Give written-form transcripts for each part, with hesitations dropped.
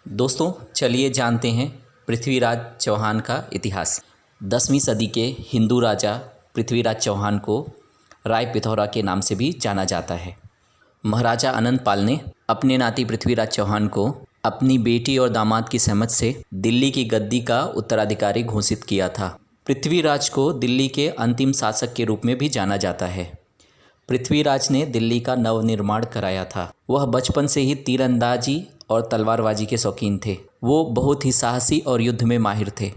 दोस्तों चलिए जानते हैं पृथ्वीराज चौहान का इतिहास। 10वीं सदी के हिंदू राजा पृथ्वीराज चौहान को राय पिथौरा के नाम से भी जाना जाता है। महाराजा अनंत पाल ने अपने नाती पृथ्वीराज चौहान को अपनी बेटी और दामाद की सहमति से दिल्ली की गद्दी का उत्तराधिकारी घोषित किया था। पृथ्वीराज को दिल्ली के अंतिम शासक के रूप में भी जाना जाता है। पृथ्वीराज ने दिल्ली का नवनिर्माण कराया था। वह बचपन से ही तीरंदाजी और तलवारबाजी के शौकीन थे। वो बहुत ही साहसी और युद्ध में माहिर थे।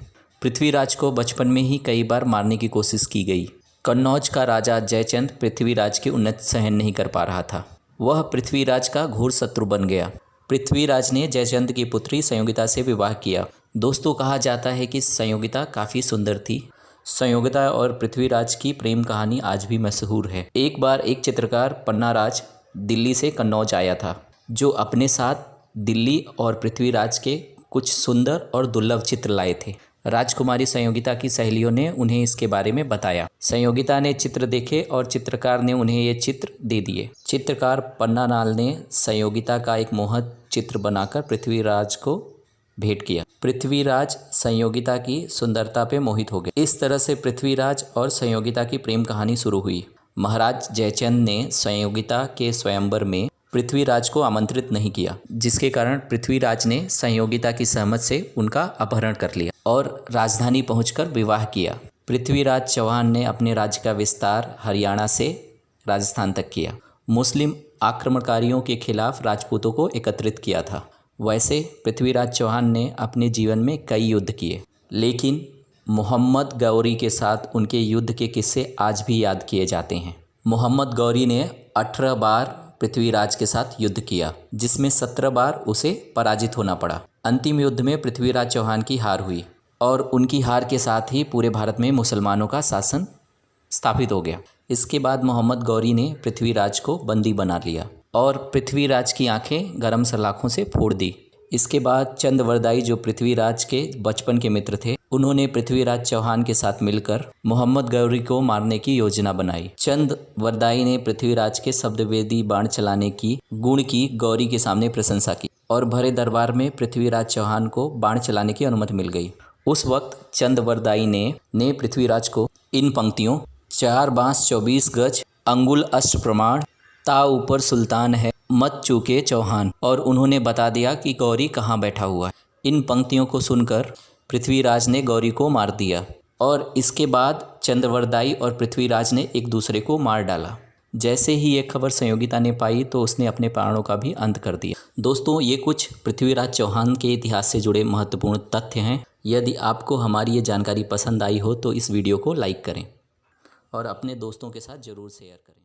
पृथ्वीराज को बचपन में ही कई बार मारने की कोशिश की गई। कन्नौज का राजा जयचंद पृथ्वीराज की उन्नति सहन नहीं कर पा रहा था। वह पृथ्वीराज का घोर शत्रु बन गया। पृथ्वीराज ने जयचंद की पुत्री संयोगिता से विवाह किया। दोस्तों कहा जाता है कि संयोगिता काफ़ी सुंदर थी। संयोगिता और पृथ्वीराज की प्रेम कहानी आज भी मशहूर है। एक बार एक चित्रकार पन्नाराज दिल्ली से कन्नौज आया था, जो अपने साथ दिल्ली और पृथ्वीराज के कुछ सुंदर और दुर्लभ चित्र लाए थे। राजकुमारी संयोगिता की सहेलियों ने उन्हें इसके बारे में बताया। संयोगिता ने चित्र देखे और चित्रकार ने उन्हें ये चित्र दे दिए। चित्रकार पन्नालाल ने संयोगिता का एक मोहक चित्र बनाकर पृथ्वीराज को भेंट किया। पृथ्वीराज संयोगिता की सुंदरता पे मोहित हो गए। इस तरह से पृथ्वीराज और संयोगिता की प्रेम कहानी शुरू हुई। महाराज जयचंद ने संयोगिता के स्वयंवर में पृथ्वीराज को आमंत्रित नहीं किया, जिसके कारण पृथ्वीराज ने संयोगिता की सहमति से उनका अपहरण कर लिया और राजधानी पहुंचकर विवाह किया। पृथ्वीराज चौहान ने अपने राज्य का विस्तार हरियाणा से राजस्थान तक किया। मुस्लिम आक्रमणकारियों के खिलाफ राजपूतों को एकत्रित किया था। वैसे पृथ्वीराज चौहान ने अपने जीवन में कई युद्ध किए, लेकिन मोहम्मद गौरी के साथ उनके युद्ध के किस्से आज भी याद किए जाते हैं। मोहम्मद गौरी ने 18 बार पृथ्वीराज के साथ युद्ध किया, जिसमें 17 बार उसे पराजित होना पड़ा। अंतिम युद्ध में पृथ्वीराज चौहान की हार हुई और उनकी हार के साथ ही पूरे भारत में मुसलमानों का शासन स्थापित हो गया। इसके बाद मोहम्मद गौरी ने पृथ्वीराज को बंदी बना लिया और पृथ्वीराज की आंखें गरम सलाखों से फोड़ दी। इसके बाद चंदवरदाई, जो पृथ्वीराज के बचपन के मित्र थे, उन्होंने पृथ्वीराज चौहान के साथ मिलकर मोहम्मद गौरी को मारने की योजना बनाई। चंदवरदाई ने पृथ्वीराज के शब्दवेदी बाण चलाने की गुण की गौरी के सामने प्रशंसा की और भरे दरबार में पृथ्वीराज चौहान को बाण चलाने की अनुमति मिल गई। उस वक्त चंदवरदाई ने पृथ्वीराज को इन पंक्तियों 4 बांस 24 गज अंगुल अष्ट प्रमाण ता ऊपर सुल्तान है मत चूके चौहान, और उन्होंने बता दिया कि गौरी कहाँ बैठा हुआ है। इन पंक्तियों को सुनकर पृथ्वीराज ने गौरी को मार दिया और इसके बाद चंदवरदाई और पृथ्वीराज ने एक दूसरे को मार डाला। जैसे ही ये खबर संयोगिता ने पाई तो उसने अपने प्राणों का भी अंत कर दिया। दोस्तों ये कुछ पृथ्वीराज चौहान के इतिहास से जुड़े महत्वपूर्ण तथ्य हैं। यदि आपको हमारी ये जानकारी पसंद आई हो तो इस वीडियो को लाइक करें और अपने दोस्तों के साथ ज़रूर शेयर करें।